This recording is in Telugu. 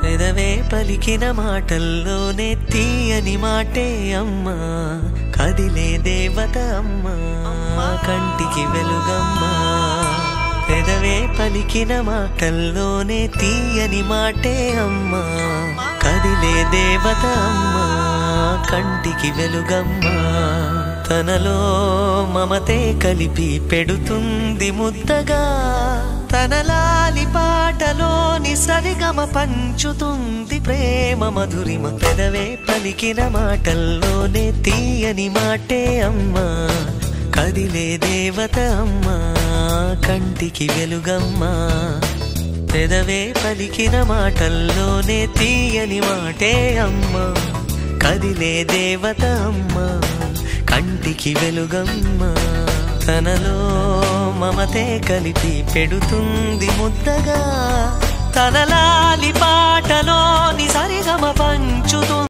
పెదవే పలికిన మాటల్లోనే తీయని మాటే అమ్మా, కదిలే దేవత అమ్మా, కంటికి వెలుగమ్మా. పెదవే పలికిన మాటల్లోనే తీయని మాటే అమ్మా, కదిలే దేవత అమ్మా, కంటికి వెలుగమ్మా. తనలో మమతే కలిపి పెడుతుంది ముద్దగా, తన లాలి పాటలోని సరిగమ పంచుతుంది ప్రేమ మధురిమ. పెదవే పలికిన మాటల్లోనే తీయని మాటే అమ్మా, కదిలే దేవత అమ్మా, కంటికి వెలుగమ్మా. పెదవే పలికిన మాటల్లోనే తీయని మాటే అమ్మా, కదిలే దేవత అమ్మా, కంటికి వెలుగమ్మా. తనలో మమతే కలిపి పెడుతుంది ముద్దగా, తన లాలి